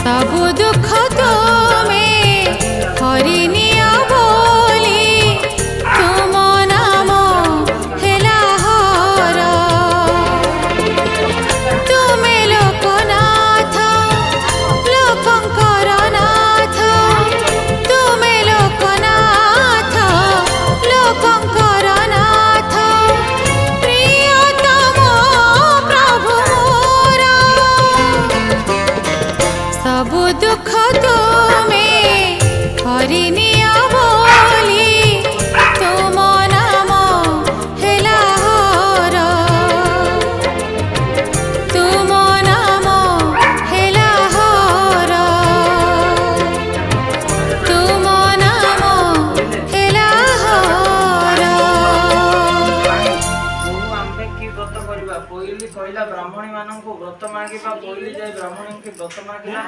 सबु दुख तुमे हरिनिया बोली तुम नाम हेला हर तुमे लोकनाथ लोकंकर नाथ तुमे लोकनाथ लोकंकर नाथ प्रियतम प्रभु मोर सबु दुख तुमे हरिनिया बोली तुम नाम हेला हर तुम नाम हेला हर तुम नाम हेला हर। आमे की व्रत करबा पहिले कहला ब्राह्मणी मानन को व्रत मागिबा पहिले जाय ब्राह्मणी के व्रत मागिला।